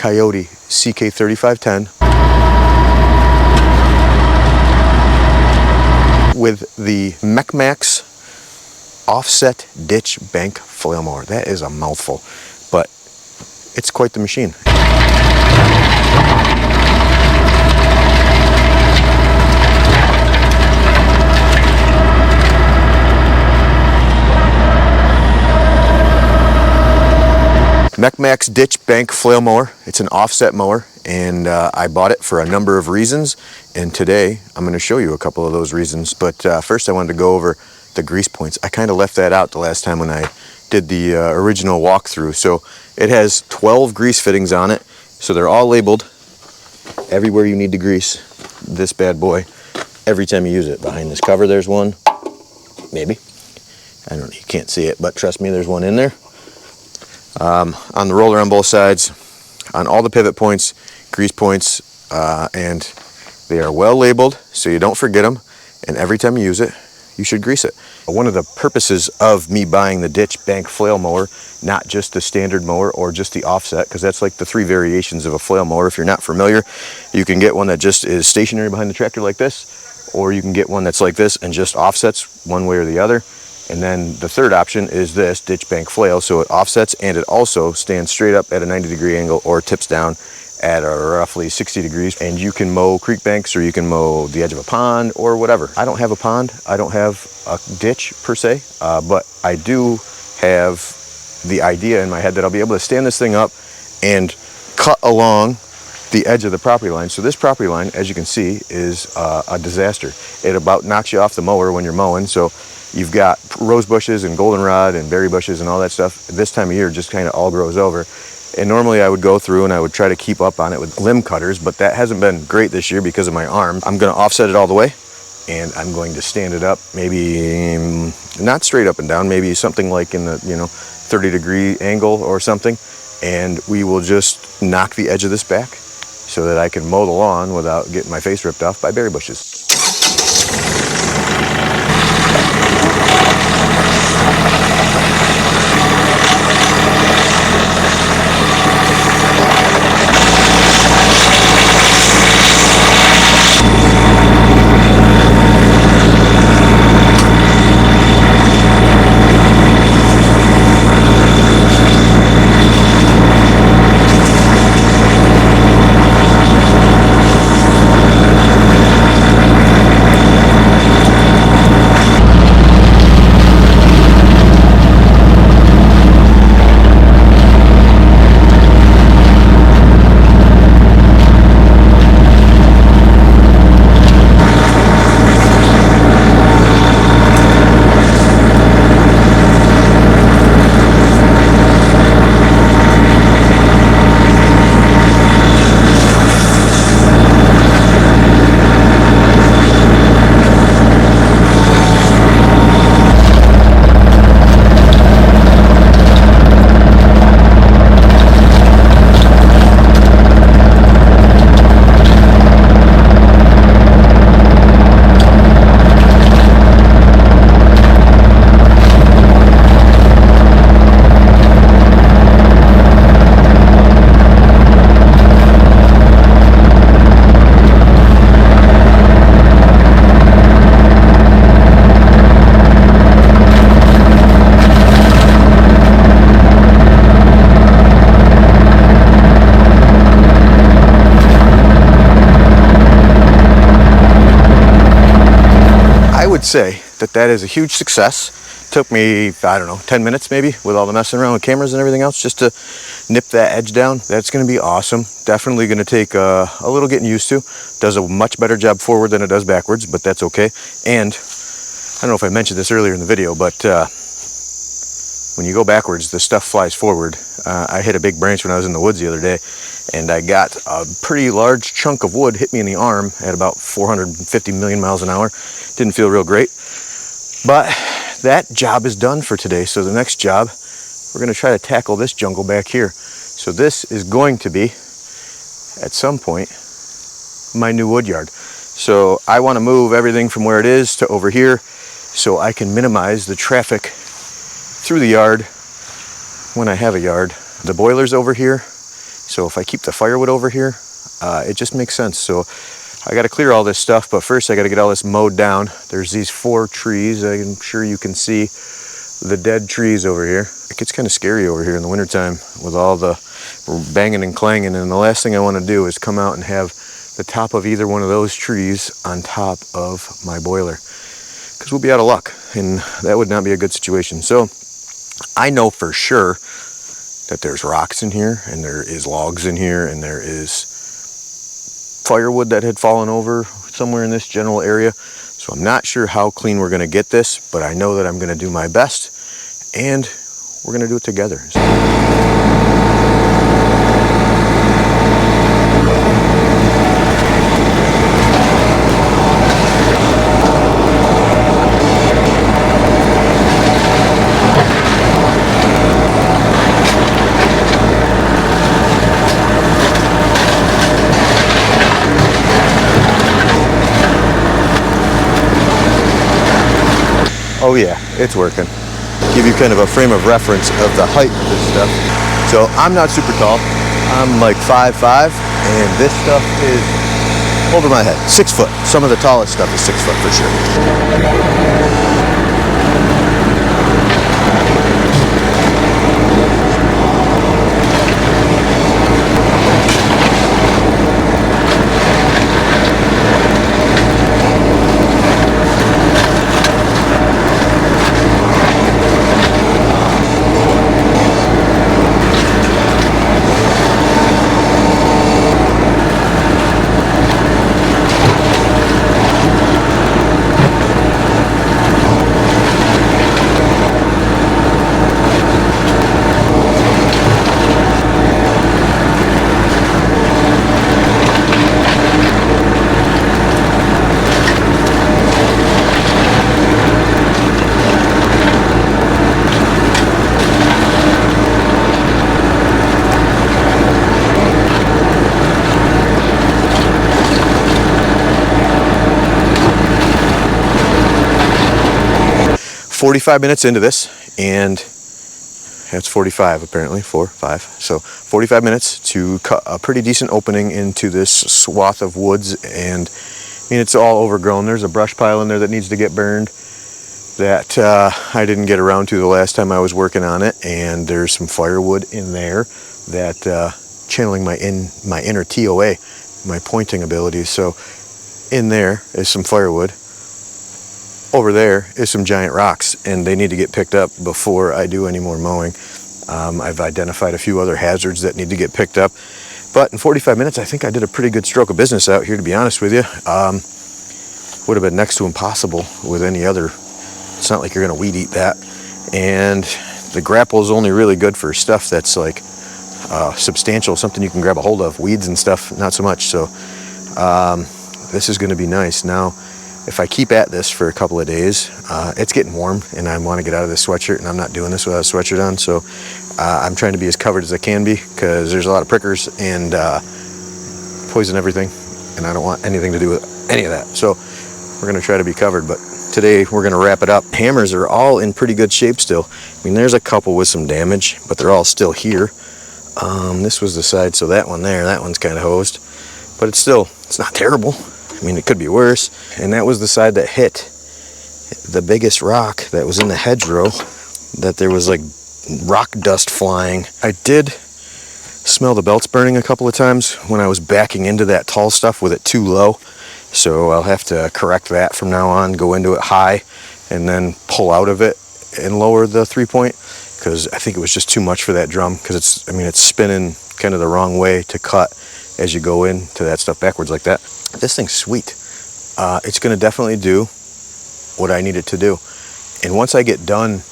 Coyote CK3510 with the MechMaxx offset ditch bank flail mower. That is a mouthful, but it's quite the machine. MechMaxx ditch bank flail mower. It's an offset mower, and I bought it for a number of reasons, and today I'm going to show you a couple of those reasons. But first I wanted to go over the grease points. I kind of left that out the last time when I did the original walkthrough. So it has 12 grease fittings on it, so they're all labeled everywhere you need to grease this bad boy every time you use it. Behind this cover there's one, maybe, I don't know, you can't see it, but trust me, there's one in there. On the roller on both sides, on all the pivot points, grease points, and they are well labeled so you don't forget them, and every time you use it you should grease it. One of the purposes of me buying the ditch bank flail mower, not just the standard mower or just the offset, because that's like the 3 variations of a flail mower. If you're not familiar, you can get one that just is stationary behind the tractor like this, or you can get one that's like this and just offsets one way or the other. And then the third option is this ditch bank flail, so it offsets and it also stands straight up at a 90-degree angle or tips down at a roughly 60 degrees, and you can mow creek banks or you can mow the edge of a pond or whatever. I don't have a pond, I don't have a ditch per se, but I do have the idea in my head that I'll be able to stand this thing up and cut along the edge of the property line. So this property line, as you can see, is a disaster. It about knocks you off the mower when you're mowing. So you've got rose bushes and goldenrod and berry bushes and all that stuff. This time of year just kind of all grows over. And normally I would go through and I would try to keep up on it with limb cutters, but that hasn't been great this year because of my arm. I'm going to offset it all the way, and I'm going to stand it up, maybe not straight up and down, maybe something like in the 30-degree angle or something, and we will just knock the edge of this back so that I can mow the lawn without getting my face ripped off by berry bushes. Say that is a huge success. Took me, I don't know, 10 minutes maybe with all the messing around with cameras and everything else just to nip that edge down. That's going to be awesome. Definitely going to take a little getting used to. Does a much better job forward than it does backwards, but that's okay. And I don't know if I mentioned this earlier in the video, but when you go backwards, the stuff flies forward. I hit a big branch when I was in the woods the other day, and I got a pretty large chunk of wood hit me in the arm at about 450 million miles an hour. Didn't feel real great, but that job is done for today. So the next job, we're going to try to tackle this jungle back here. So this is going to be, at some point, my new wood yard. So I want to move everything from where it is to over here so I can minimize the traffic through the yard when I have a yard. The boiler's over here, So if I keep the firewood over here, it just makes sense. So I got to clear all this stuff, but first I got to get all this mowed down. There's these 4 trees. I'm sure you can see the dead trees over here. It gets kind of scary over here in the wintertime with all the banging and clanging, and the last thing I want to do is come out and have the top of either one of those trees on top of my boiler, because we'll be out of luck, and that would not be a good situation. So I know for sure that there's rocks in here, and there is logs in here, and there is firewood that had fallen over somewhere in this general area. So I'm not sure how clean we're going to get this, but I know that I'm going to do my best, and we're going to do it together. Oh yeah, it's working. Give you kind of a frame of reference of the height of this stuff. So I'm not super tall. I'm like 5'5", and this stuff is over my head, 6 foot. Some of the tallest stuff is 6 foot for sure. "45 minutes into this, and that's 45 apparently, 4, 5. So 45 minutes to cut a pretty decent opening into this swath of woods, and I mean, it's all overgrown. There's a brush pile in there that needs to get burned that I didn't get around to the last time I was working on it, and there's some firewood in there that channeling my inner TOA, my pointing abilities. So in there is some firewood. Over there is some giant rocks, and they need to get picked up before I do any more mowing. I've identified a few other hazards that need to get picked up, but in 45 minutes I think I did a pretty good stroke of business out here, to be honest with you. Would have been next to impossible with any other. It's not like you're gonna weed eat that, and the grapple is only really good for stuff that's like substantial, something you can grab a hold of. Weeds and stuff, not so much. So this is gonna be nice. Now if I keep at this for a couple of days, it's getting warm and I want to get out of this sweatshirt, and I'm not doing this without a sweatshirt on. So I'm trying to be as covered as I can be, because there's a lot of prickers and poison everything, and I don't want anything to do with any of that. So we're going to try to be covered, but today we're going to wrap it up. Hammers are all in pretty good shape still. I mean, there's a couple with some damage, but they're all still here. This was the side, so that one there, that one's kind of hosed, but it's not terrible. I mean, it could be worse. And that was the side that hit the biggest rock that was in the hedgerow, that there was like rock dust flying. I did smell the belts burning a couple of times when I was backing into that tall stuff with it too low. So I'll have to correct that from now on, go into it high and then pull out of it and lower the 3-point, because I think it was just too much for that drum, because it's spinning kind of the wrong way to cut as you go into that stuff backwards like that. This thing's sweet. It's going to definitely do what I need it to do. And once I get done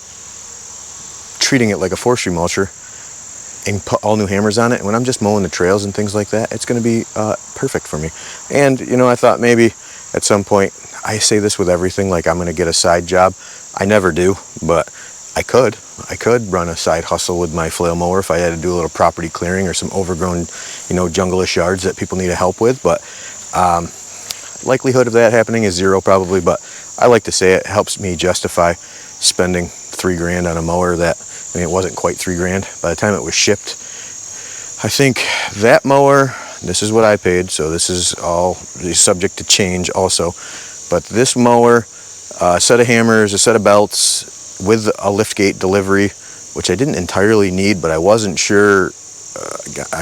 treating it like a forestry mulcher and put all new hammers on it, and when I'm just mowing the trails and things like that, it's going to be perfect for me. And, you know, I thought maybe at some point, I say this with everything, like I'm going to get a side job. I never do, but I could run a side hustle with my flail mower if I had to do a little property clearing or some overgrown, you know, jungle-ish yards that people need help with. But likelihood of that happening is 0 probably, but I like to say it helps me justify spending $3 grand on a mower that, I mean, it wasn't quite $3 grand. By the time it was shipped, I think that mower, this is what I paid, so this is all subject to change also. But this mower, a set of hammers, a set of belts with a liftgate delivery, which I didn't entirely need, but I wasn't sure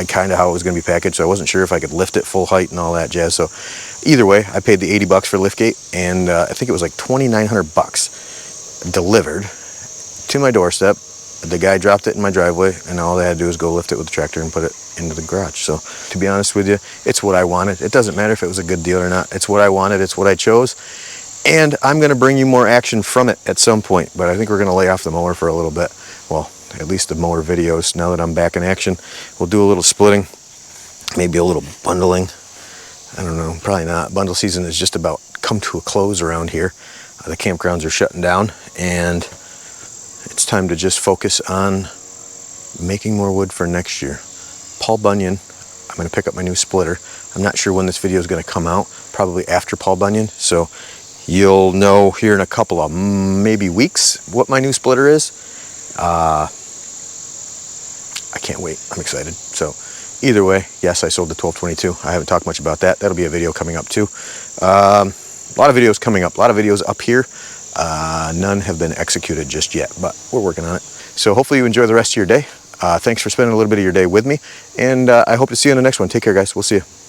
kind of how it was going to be packaged, so I wasn't sure if I could lift it full height and all that jazz. So either way, I paid the $80 for liftgate, and I think it was like $2,900 delivered to my doorstep. The guy dropped it in my driveway, and all they had to do was go lift it with the tractor and put it into the garage. So to be honest with you, it's what I wanted. It doesn't matter if it was a good deal or not. It's what I wanted. It's what I chose. And I'm going to bring you more action from it at some point, but I think we're going to lay off the mower for a little bit. Well, at least the mower videos. Now that I'm back in action, we'll do a little splitting, maybe a little bundling. I don't know, probably not. Bundle season is just about come to a close around here. The campgrounds are shutting down, and it's time to just focus on making more wood for next year. Paul Bunyan, I'm going to pick up my new splitter. I'm not sure when this video is going to come out, probably after Paul Bunyan, so you'll know here in a couple of maybe weeks what my new splitter is. I can't wait. I'm excited. So either way, yes, I sold the 1222. I haven't talked much about that. That'll be a video coming up too. A lot of videos coming up. A lot of videos up here. None have been executed just yet, but we're working on it. So hopefully you enjoy the rest of your day. Thanks for spending a little bit of your day with me, and I hope to see you in the next one. Take care, guys. We'll see you.